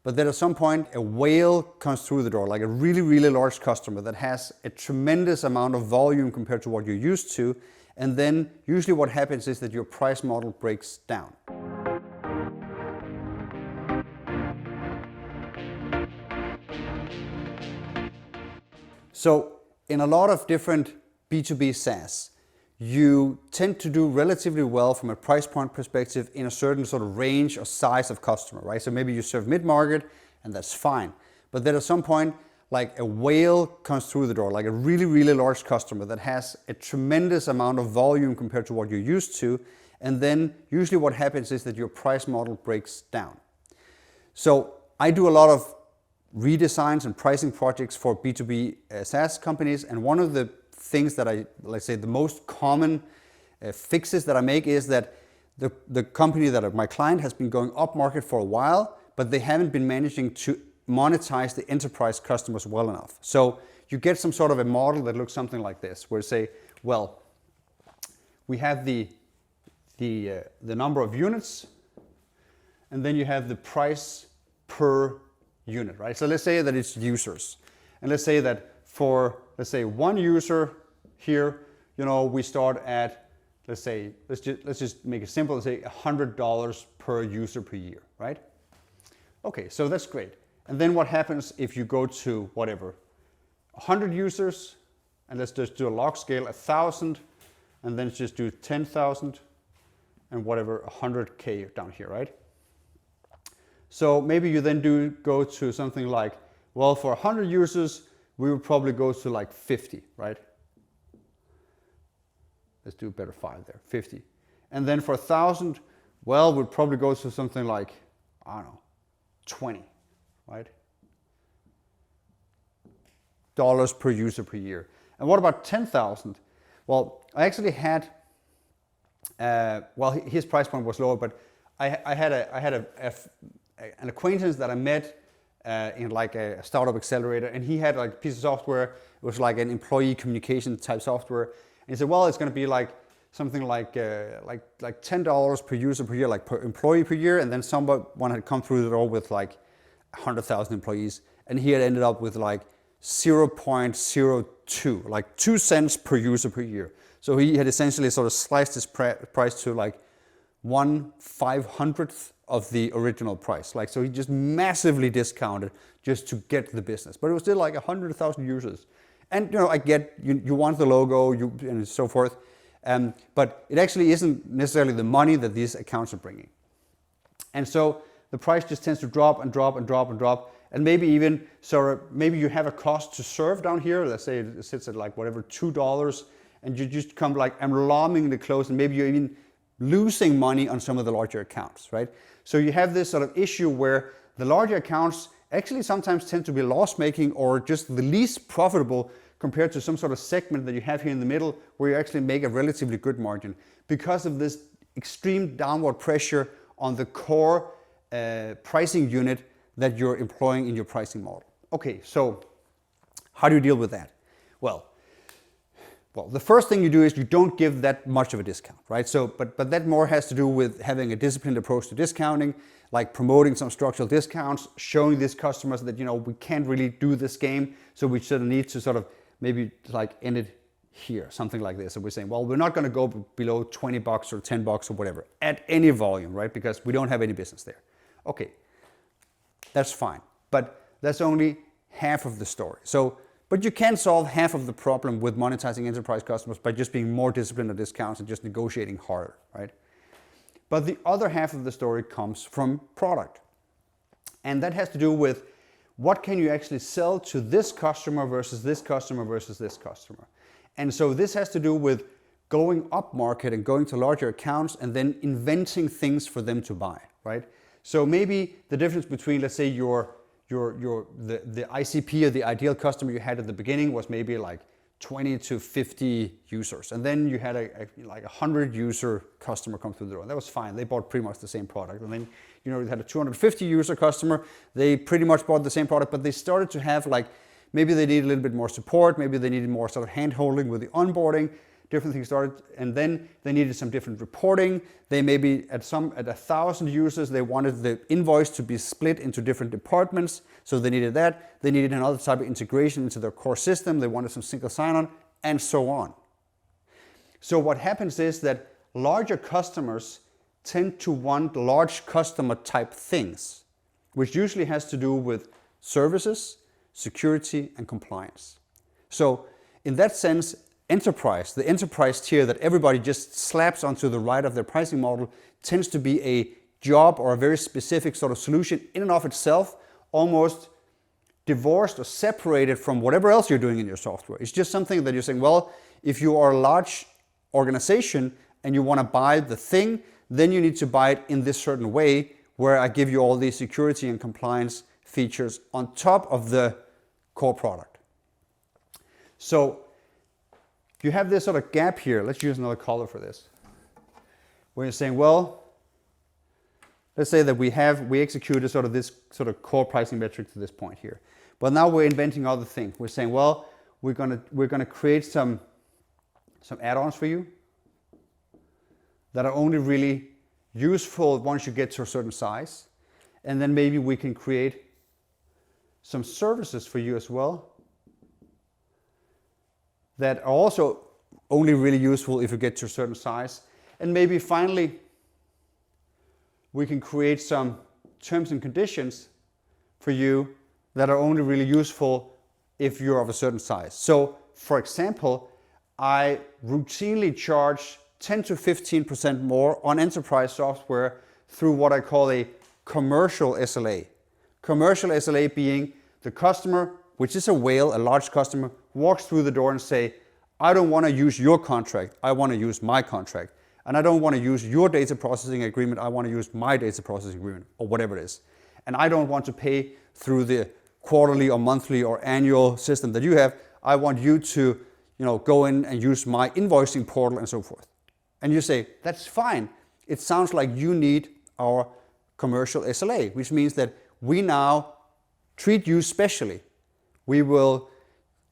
but then at some point a whale comes through the door, like a really, really large customer that has a tremendous amount of volume compared to what you're used to, and then usually what happens is that your price model breaks down. So in a lot of different B2B SaaS, you tend to do relatively well from a price point perspective in a certain sort of range or size of customer, right? So maybe you serve mid-market and that's fine. But then at some point, like a whale comes through the door, like a really, really large customer that has a tremendous amount of volume compared to what you're used to. And then usually what happens is that your price model breaks down. So I do a lot of redesigns and pricing projects for B2B SaaS companies. And one of the things that let's say the most common fixes that I make is that the company that my client has been going up market for a while, but they haven't been managing to monetize the enterprise customers well enough. So you get some sort of a model that looks something like this, where you say, well, we have the number of units, and then you have the price per unit, right? So let's say that it's users, and let's say that for, let's say, one user here, we start at, let's just make it simple and say $100 per user per year, right? Okay, so that's great. And then what happens if you go to whatever, 100 users, and let's just do a log scale, 1,000, and then just do 10,000, and whatever, 100K down here, right? So maybe you then go to something like, well, for 100 users, we would probably go to like 50, right? Let's do a better file there, 50. And then for 1,000, well, we'd probably go to something like, I don't know, 20, right? Dollars per user per year. And what about 10,000? Well, I actually had, his price point was lower, but I had an acquaintance that I met in like a startup accelerator, and he had like a piece of software. It was like an employee communication type software. And he said, well, it's going to be like something like $10 per user per year, like per employee per year. And then someone had come through the door with like 100,000 employees, and he had ended up with like 0.02, like 2 cents per user per year. So he had essentially sort of sliced his price to like 1/500th of the original price. Like, so he just massively discounted just to get the business, but it was still like 100,000 users. And I get you want the logo, and so forth, but it actually isn't necessarily the money that these accounts are bringing. And so the price just tends to drop and drop and drop and drop, and maybe even maybe you have a cost to serve down here. Let's say it sits at like whatever $2, and you just come like alarmingly close, and maybe you're even losing money on some of the larger accounts, right? So you have this sort of issue where the larger accounts actually sometimes tend to be loss-making or just the least profitable compared to some sort of segment that you have here in the middle where you actually make a relatively good margin because of this extreme downward pressure on the core pricing unit that you're employing in your pricing model. Okay, so how do you deal with that? Well, the first thing you do is you don't give that much of a discount, right? So, but that more has to do with having a disciplined approach to discounting, like promoting some structural discounts, showing these customers that, we can't really do this game, so we sort of need to sort of maybe like end it here, something like this. So we're saying, well, we're not going to go below $20 or $10 or whatever at any volume, right? Because we don't have any business there. Okay, that's fine, but that's only half of the story. But you can solve half of the problem with monetizing enterprise customers by just being more disciplined on discounts and just negotiating harder, right? But the other half of the story comes from product. And that has to do with what can you actually sell to this customer versus this customer versus this customer. And so this has to do with going up market and going to larger accounts and then inventing things for them to buy, right? So maybe the difference between, let's say, the ICP or the ideal customer you had at the beginning was maybe like 20 to 50 users. And then you had like 100 user customer come through the door. That was fine. They bought pretty much the same product. And then, you had a 250 user customer. They pretty much bought the same product, but they started to have like, maybe they needed a little bit more support. Maybe they needed more sort of hand holding with the onboarding different things started, and then they needed some different reporting. They maybe at 1,000 users, they wanted the invoice to be split into different departments, so they needed that. They needed another type of integration into their core system. They wanted some single sign-on, and so on. So what happens is that larger customers tend to want large customer type things, which usually has to do with services, security, and compliance. So in that sense, enterprise, the enterprise tier that everybody just slaps onto the right of their pricing model, tends to be a job or a very specific sort of solution in and of itself, almost divorced or separated from whatever else you're doing in your software. It's just something that you're saying, well, if you are a large organization and you want to buy the thing, then you need to buy it in this certain way, where I give you all these security and compliance features on top of the core product. So you have this sort of gap here. Let's use another color for this. Where you're saying, well, let's say that we executed sort of this sort of core pricing metric to this point here. But now we're inventing other things. We're saying, well, we're gonna create some add-ons for you that are only really useful once you get to a certain size. And then maybe we can create some services for you as well that are also only really useful if you get to a certain size. And maybe finally, we can create some terms and conditions for you that are only really useful if you're of a certain size. So, for example, I routinely charge 10 to 15% more on enterprise software through what I call a commercial SLA. Commercial SLA being the customer, which is a whale, a large customer, walks through the door and say, I don't want to use your contract, I want to use my contract. And I don't want to use your data processing agreement, I want to use my data processing agreement, or whatever it is. And I don't want to pay through the quarterly or monthly or annual system that you have. I want you to go in and use my invoicing portal and so forth. And you say, that's fine. It sounds like you need our commercial SLA, which means that we now treat you specially. We will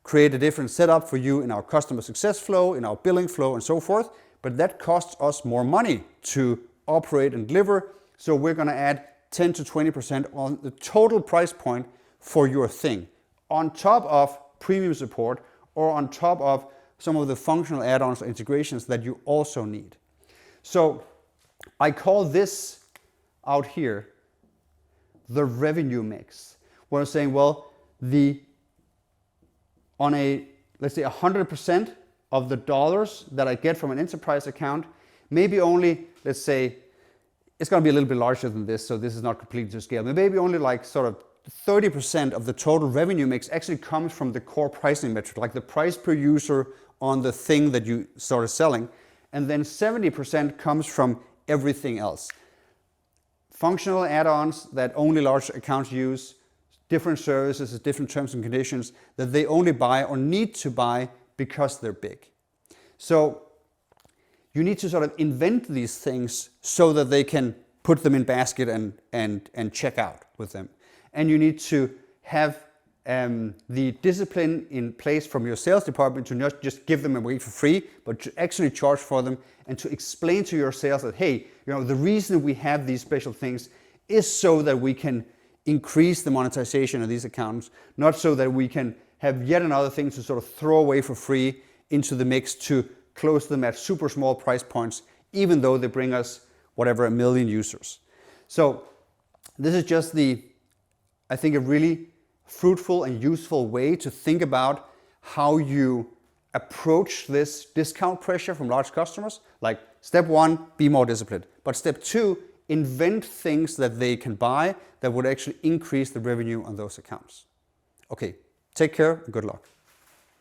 create a different setup for you in our customer success flow, in our billing flow, and so forth. But that costs us more money to operate and deliver. So we're going to add 10 to 20% on the total price point for your thing, on top of premium support or on top of some of the functional add-ons or integrations that you also need. So I call this out here the revenue mix. Where I'm saying, well, on a, let's say 100% of the dollars that I get from an enterprise account, maybe only, let's say, it's going to be a little bit larger than this, so this is not completely to scale, but maybe only like sort of 30% of the total revenue mix actually comes from the core pricing metric, like the price per user on the thing that you started selling, and then 70% comes from everything else. Functional add-ons that only large accounts use, different services, different terms and conditions that they only buy or need to buy because they're big. So you need to sort of invent these things so that they can put them in basket and check out with them. And you need to have the discipline in place from your sales department to not just give them away for free, but to actually charge for them and to explain to your sales that, hey, the reason we have these special things is so that we can increase the monetization of these accounts, not so that we can have yet another thing to sort of throw away for free into the mix to close them at super small price points, even though they bring us whatever, 1 million users. So this is just I think a really fruitful and useful way to think about how you approach this discount pressure from large customers. Like step 1, be more disciplined. But step 2, invent things that they can buy that would actually increase the revenue on those accounts. Okay, take care and good luck.